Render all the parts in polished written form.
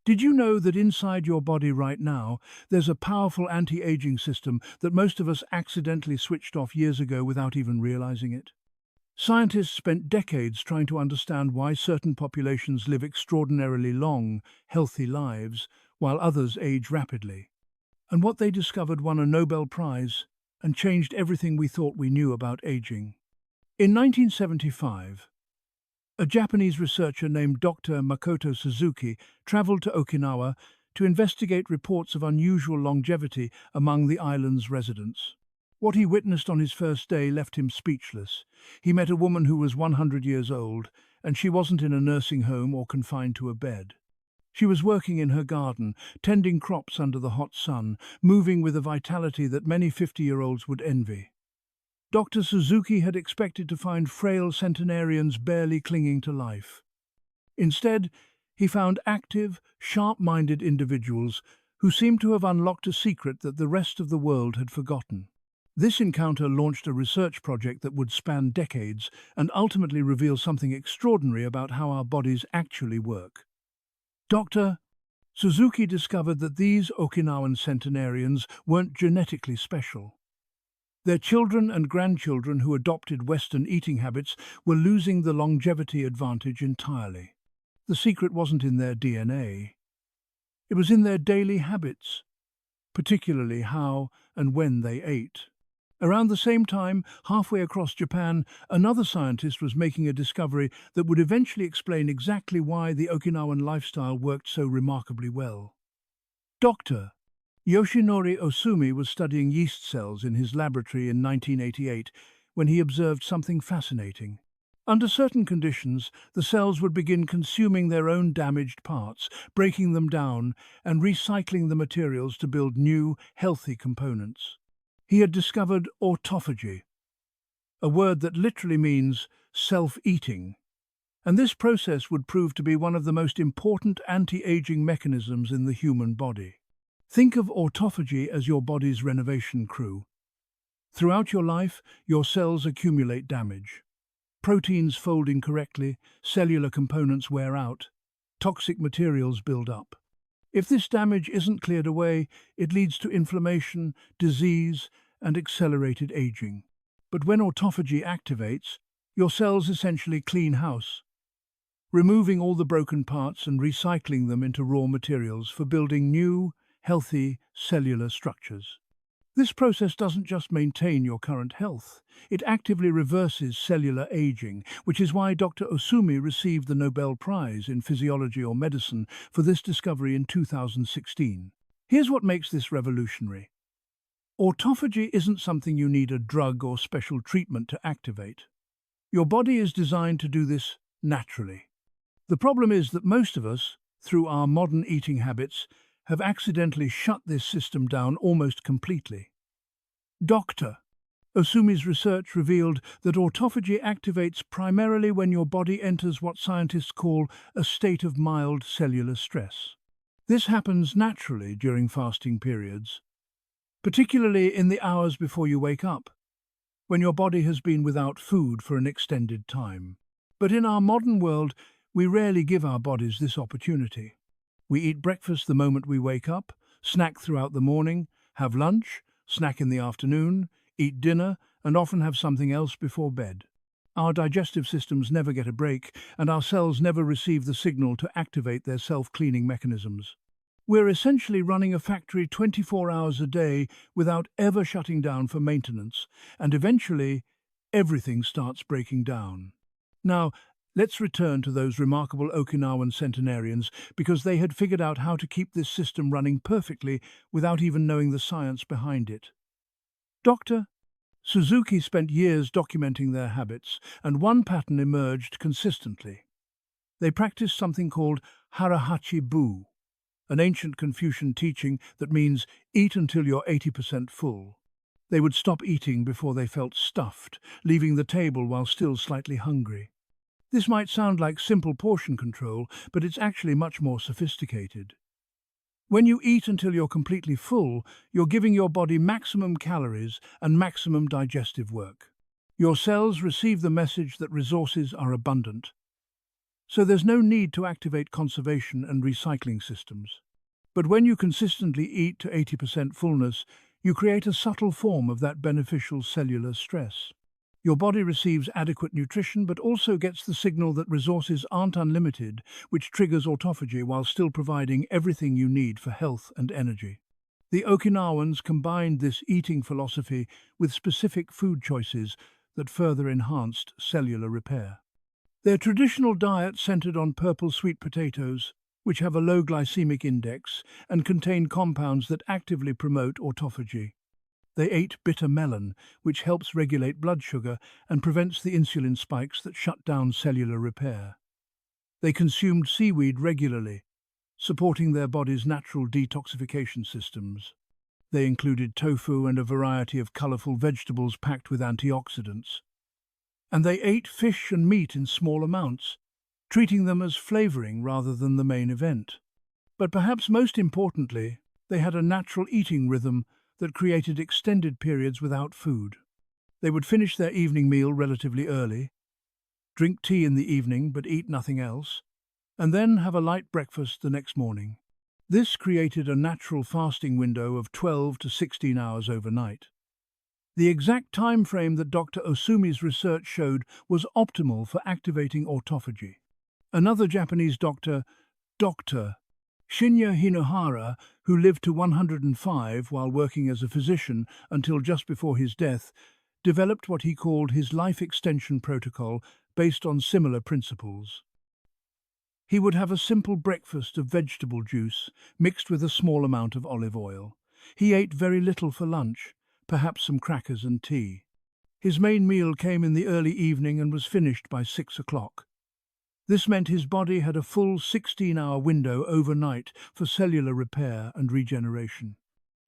Did you know that inside your body right now, there's a powerful anti-aging system that most of us accidentally switched off years ago without even realizing it? Scientists spent decades trying to understand why certain populations live extraordinarily long, healthy lives, while others age rapidly. And what they discovered won a Nobel Prize and changed everything we thought we knew about aging. In 1975, a Japanese researcher named Dr. Makoto Suzuki traveled to Okinawa to investigate reports of unusual longevity among the island's residents. What he witnessed on his first day left him speechless. He met a woman who was 100 years old, and she wasn't in a nursing home or confined to a bed. She was working in her garden, tending crops under the hot sun, moving with a vitality that many 50-year-olds would envy. Dr. Suzuki had expected to find frail centenarians barely clinging to life. Instead, he found active, sharp-minded individuals who seemed to have unlocked a secret that the rest of the world had forgotten. This encounter launched a research project that would span decades and ultimately reveal something extraordinary about how our bodies actually work. Dr. Suzuki discovered that these Okinawan centenarians weren't genetically special. Their children and grandchildren who adopted Western eating habits were losing the longevity advantage entirely. The secret wasn't in their DNA. It was in their daily habits, particularly how and when they ate. Around the same time, halfway across Japan, another scientist was making a discovery that would eventually explain exactly why the Okinawan lifestyle worked so remarkably well. Dr. Yoshinori Osumi was studying yeast cells in his laboratory in 1988 when he observed something fascinating. Under certain conditions, the cells would begin consuming their own damaged parts, breaking them down and recycling the materials to build new, healthy components. He had discovered autophagy, a word that literally means self-eating, and this process would prove to be one of the most important anti-aging mechanisms in the human body. Think of autophagy as your body's renovation crew. Throughout your life, your cells accumulate damage. Proteins fold incorrectly, cellular components wear out, toxic materials build up. If this damage isn't cleared away, it leads to inflammation, disease, and accelerated aging. But when autophagy activates, your cells essentially clean house, removing all the broken parts and recycling them into raw materials for building new, healthy cellular structures. This process doesn't just maintain your current health, it actively reverses cellular aging, which is why Dr. Osumi received the Nobel Prize in Physiology or Medicine for this discovery in 2016. Here's what makes this revolutionary. Autophagy isn't something you need a drug or special treatment to activate. Your body is designed to do this naturally. The problem is that most of us, through our modern eating habits, have accidentally shut this system down almost completely. Dr. Osumi's research revealed that autophagy activates primarily when your body enters what scientists call a state of mild cellular stress. This happens naturally during fasting periods, particularly in the hours before you wake up, when your body has been without food for an extended time. But in our modern world, we rarely give our bodies this opportunity. We eat breakfast the moment we wake up, snack throughout the morning, have lunch, snack in the afternoon, eat dinner, and often have something else before bed. Our digestive systems never get a break, and our cells never receive the signal to activate their self-cleaning mechanisms. We're essentially running a factory 24 hours a day without ever shutting down for maintenance, and eventually, everything starts breaking down. Now, let's return to those remarkable Okinawan centenarians because they had figured out how to keep this system running perfectly without even knowing the science behind it. Dr. Suzuki spent years documenting their habits, and one pattern emerged consistently. They practiced something called harahachi-bu, an ancient Confucian teaching that means eat until you're 80% full. They would stop eating before they felt stuffed, leaving the table while still slightly hungry. This might sound like simple portion control, but it's actually much more sophisticated. When you eat until you're completely full, you're giving your body maximum calories and maximum digestive work. Your cells receive the message that resources are abundant. So there's no need to activate conservation and recycling systems. But when you consistently eat to 80% fullness, you create a subtle form of that beneficial cellular stress. Your body receives adequate nutrition but also gets the signal that resources aren't unlimited, which triggers autophagy while still providing everything you need for health and energy. The Okinawans combined this eating philosophy with specific food choices that further enhanced cellular repair. Their traditional diet centered on purple sweet potatoes, which have a low glycemic index and contain compounds that actively promote autophagy. They ate bitter melon, which helps regulate blood sugar and prevents the insulin spikes that shut down cellular repair. They consumed seaweed regularly, supporting their body's natural detoxification systems. They included tofu and a variety of colorful vegetables packed with antioxidants. And they ate fish and meat in small amounts, treating them as flavoring rather than the main event. But perhaps most importantly, they had a natural eating rhythm that created extended periods without food. They would finish their evening meal relatively early, drink tea in the evening but eat nothing else, and then have a light breakfast the next morning. This created a natural fasting window of 12 to 16 hours overnight. The exact time frame that Dr. Osumi's research showed was optimal for activating autophagy. Another Japanese doctor, Dr. Shinya Hinohara, who lived to 105 while working as a physician until just before his death, developed what he called his life extension protocol based on similar principles. He would have a simple breakfast of vegetable juice mixed with a small amount of olive oil. He ate very little for lunch, perhaps some crackers and tea. His main meal came in the early evening and was finished by 6 o'clock. This meant his body had a full 16-hour window overnight for cellular repair and regeneration.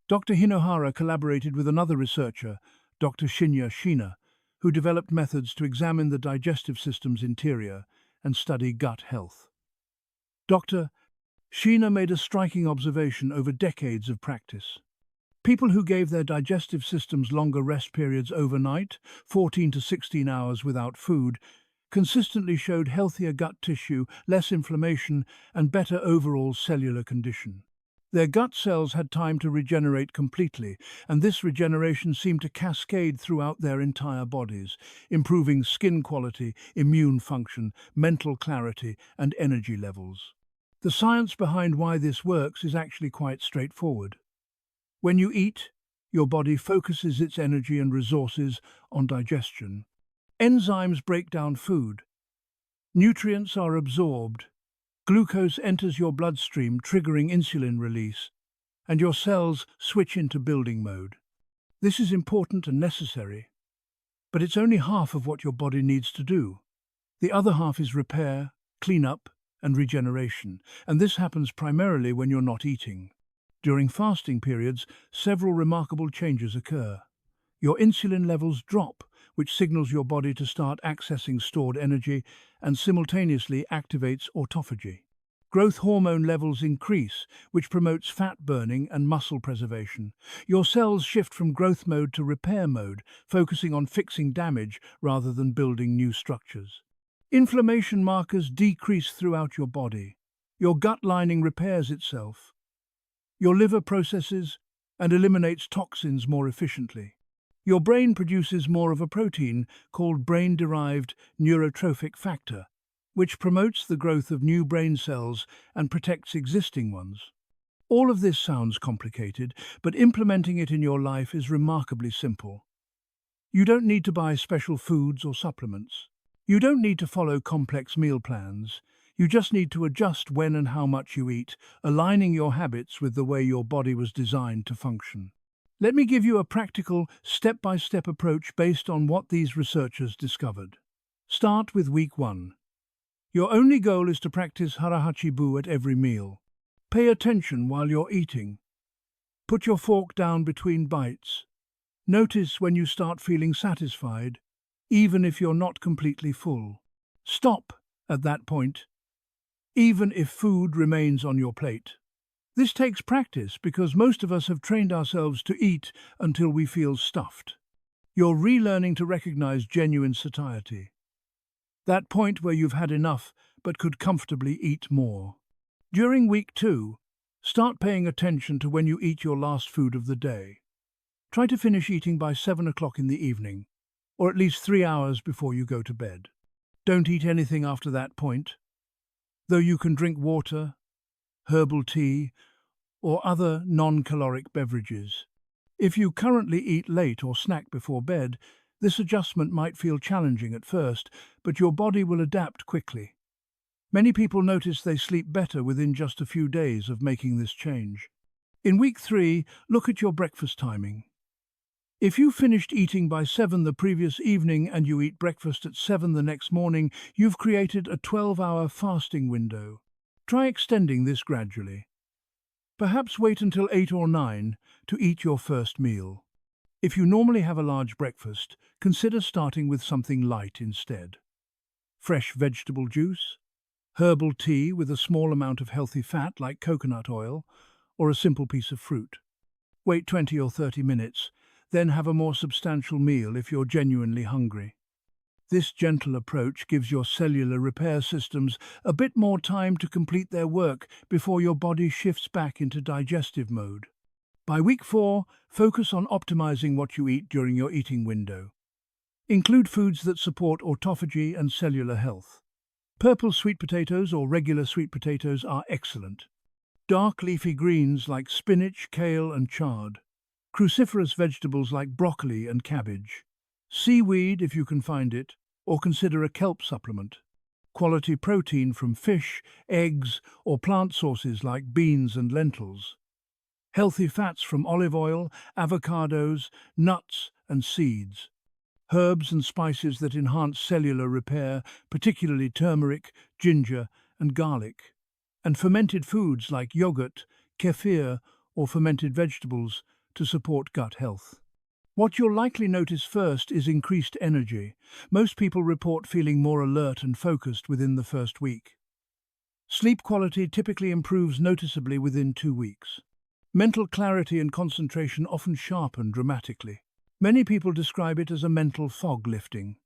Dr. Hinohara collaborated with another researcher, Dr. Shinya Shina, who developed methods to examine the digestive system's interior and study gut health. Dr. Shina made a striking observation over decades of practice. People who gave their digestive systems longer rest periods overnight, 14 to 16 hours without food, consistently showed healthier gut tissue, less inflammation, and better overall cellular condition. Their gut cells had time to regenerate completely, and this regeneration seemed to cascade throughout their entire bodies, improving skin quality, immune function, mental clarity, and energy levels. The science behind why this works is actually quite straightforward. When you eat, your body focuses its energy and resources on digestion. Enzymes break down food. Nutrients are absorbed. Glucose enters your bloodstream, triggering insulin release, and your cells switch into building mode. This is important and necessary, but it's only half of what your body needs to do. The other half is repair, cleanup, and regeneration, and this happens primarily when you're not eating. During fasting periods, several remarkable changes occur. Your insulin levels drop, which signals your body to start accessing stored energy and simultaneously activates autophagy. Growth hormone levels increase, which promotes fat burning and muscle preservation. Your cells shift from growth mode to repair mode, focusing on fixing damage rather than building new structures. Inflammation markers decrease throughout your body. Your gut lining repairs itself. Your liver processes and eliminates toxins more efficiently. Your brain produces more of a protein called brain-derived neurotrophic factor, which promotes the growth of new brain cells and protects existing ones. All of this sounds complicated, but implementing it in your life is remarkably simple. You don't need to buy special foods or supplements. You don't need to follow complex meal plans. You just need to adjust when and how much you eat, aligning your habits with the way your body was designed to function. Let me give you a practical, step-by-step approach based on what these researchers discovered. Start with week 1. Your only goal is to practice harahachibu at every meal. Pay attention while you're eating. Put your fork down between bites. Notice when you start feeling satisfied, even if you're not completely full. Stop at that point, even if food remains on your plate. This takes practice because most of us have trained ourselves to eat until we feel stuffed. You're relearning to recognize genuine satiety. That point where you've had enough but could comfortably eat more. During week 2, start paying attention to when you eat your last food of the day. Try to finish eating by 7 o'clock in the evening, or at least 3 hours before you go to bed. Don't eat anything after that point, though you can drink water, herbal tea, or other non-caloric beverages. If you currently eat late or snack before bed, this adjustment might feel challenging at first, but your body will adapt quickly. Many people notice they sleep better within just a few days of making this change. In week 3, look at your breakfast timing. If you finished eating by 7 the previous evening and you eat breakfast at 7 the next morning, you've created a 12-hour fasting window. Try extending this gradually. Perhaps wait until 8 or 9 to eat your first meal. If you normally have a large breakfast, consider starting with something light instead. Fresh vegetable juice, herbal tea with a small amount of healthy fat like coconut oil, or a simple piece of fruit. Wait 20 or 30 minutes, then have a more substantial meal if you're genuinely hungry. This gentle approach gives your cellular repair systems a bit more time to complete their work before your body shifts back into digestive mode. By week 4, focus on optimizing what you eat during your eating window. Include foods that support autophagy and cellular health. Purple sweet potatoes or regular sweet potatoes are excellent. Dark leafy greens like spinach, kale and chard. Cruciferous vegetables like broccoli and cabbage. Seaweed if you can find it, or consider a kelp supplement. Quality protein from fish, eggs, or plant sources like beans and lentils. Healthy fats from olive oil, avocados, nuts and seeds. Herbs and spices that enhance cellular repair, particularly turmeric, ginger and garlic. And fermented foods like yogurt, kefir or fermented vegetables to support gut health. What you'll likely notice first is increased energy. Most people report feeling more alert and focused within the first week. Sleep quality typically improves noticeably within 2 weeks. Mental clarity and concentration often sharpen dramatically. Many people describe it as a mental fog lifting.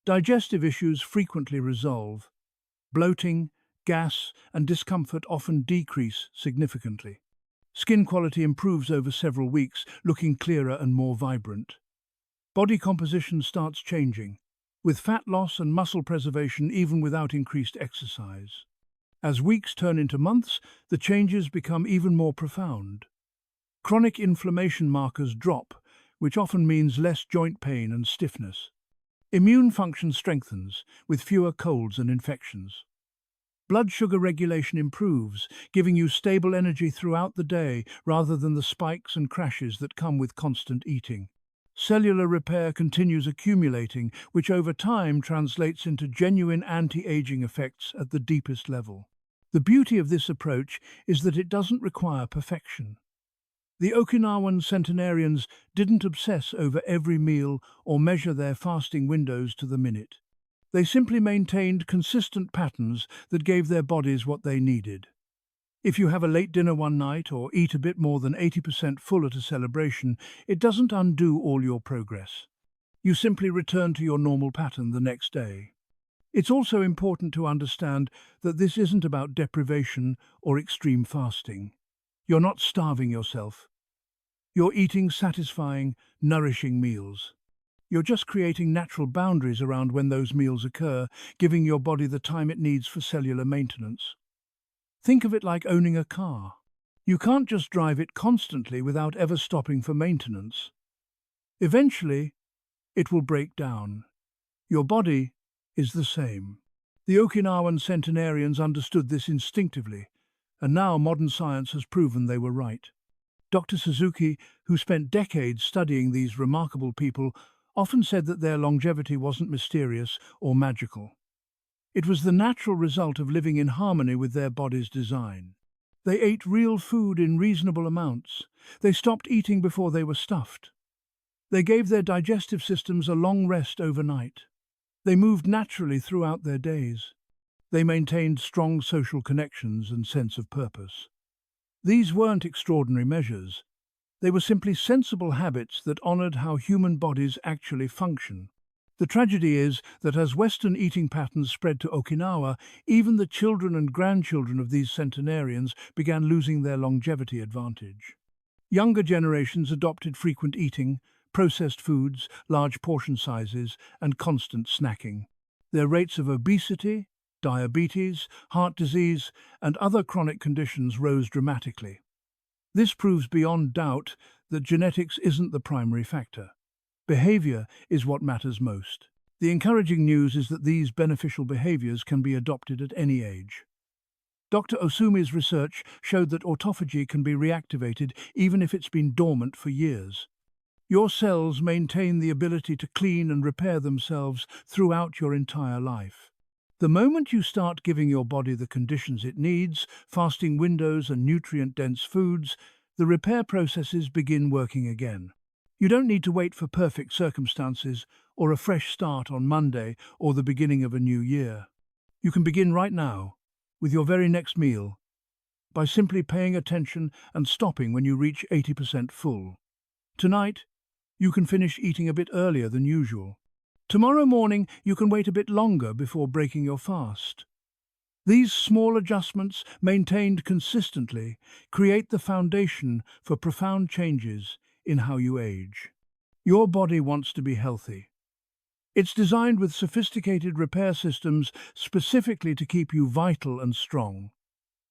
Digestive issues frequently resolve. Bloating, gas, and discomfort often decrease significantly. Skin quality improves over several weeks, looking clearer and more vibrant. Body composition starts changing, with fat loss and muscle preservation even without increased exercise. As weeks turn into months, the changes become even more profound. Chronic inflammation markers drop, which often means less joint pain and stiffness. Immune function strengthens, with fewer colds and infections. Blood sugar regulation improves, giving you stable energy throughout the day rather than the spikes and crashes that come with constant eating. Cellular repair continues accumulating, which over time translates into genuine anti-aging effects at the deepest level. The beauty of this approach is that it doesn't require perfection. The Okinawan centenarians didn't obsess over every meal or measure their fasting windows to the minute. They simply maintained consistent patterns that gave their bodies what they needed. If you have a late dinner one night or eat a bit more than 80% full at a celebration, it doesn't undo all your progress. You simply return to your normal pattern the next day. It's also important to understand that this isn't about deprivation or extreme fasting. You're not starving yourself. You're eating satisfying, nourishing meals. You're just creating natural boundaries around when those meals occur, giving your body the time it needs for cellular maintenance. Think of it like owning a car. You can't just drive it constantly without ever stopping for maintenance. Eventually, it will break down. Your body is the same. The Okinawan centenarians understood this instinctively, and now modern science has proven they were right. Dr. Suzuki, who spent decades studying these remarkable people, often said that their longevity wasn't mysterious or magical. It was the natural result of living in harmony with their body's design. They ate real food in reasonable amounts. They stopped eating before they were stuffed. They gave their digestive systems a long rest overnight. They moved naturally throughout their days. They maintained strong social connections and sense of purpose. These weren't extraordinary measures. They were simply sensible habits that honored how human bodies actually function. The tragedy is that as Western eating patterns spread to Okinawa, even the children and grandchildren of these centenarians began losing their longevity advantage. Younger generations adopted frequent eating, processed foods, large portion sizes, and constant snacking. Their rates of obesity, diabetes, heart disease, and other chronic conditions rose dramatically. This proves beyond doubt that genetics isn't the primary factor. Behavior is what matters most. The encouraging news is that these beneficial behaviors can be adopted at any age. Dr. Osumi's research showed that autophagy can be reactivated even if it's been dormant for years. Your cells maintain the ability to clean and repair themselves throughout your entire life. The moment you start giving your body the conditions it needs, fasting windows and nutrient-dense foods, the repair processes begin working again. You don't need to wait for perfect circumstances or a fresh start on Monday or the beginning of a new year. You can begin right now, with your very next meal, by simply paying attention and stopping when you reach 80% full. Tonight, you can finish eating a bit earlier than usual. Tomorrow morning, you can wait a bit longer before breaking your fast. These small adjustments, maintained consistently, create the foundation for profound changes in how you age. Your body wants to be healthy. It's designed with sophisticated repair systems specifically to keep you vital and strong.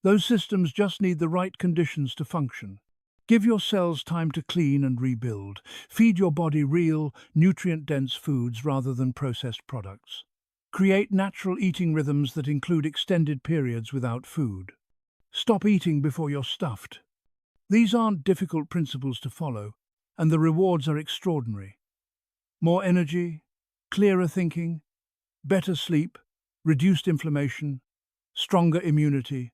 Those systems just need the right conditions to function. Give your cells time to clean and rebuild. Feed your body real, nutrient-dense foods rather than processed products. Create natural eating rhythms that include extended periods without food. Stop eating before you're stuffed. These aren't difficult principles to follow, and the rewards are extraordinary. More energy, clearer thinking, better sleep, reduced inflammation, stronger immunity,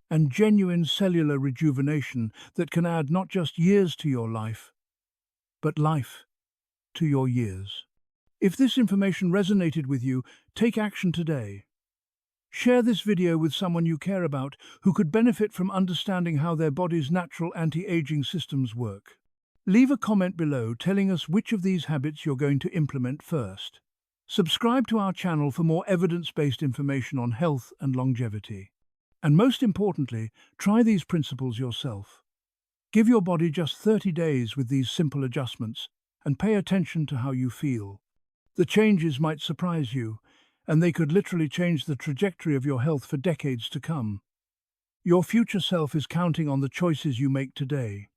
and genuine cellular rejuvenation that can add not just years to your life, but life to your years. If this information resonated with you, take action today. Share this video with someone you care about who could benefit from understanding how their body's natural anti-aging systems work. Leave a comment below telling us which of these habits you're going to implement first. Subscribe to our channel for more evidence-based information on health and longevity. And most importantly, try these principles yourself. Give your body just 30 days with these simple adjustments and pay attention to how you feel. The changes might surprise you, and they could literally change the trajectory of your health for decades to come. Your future self is counting on the choices you make today.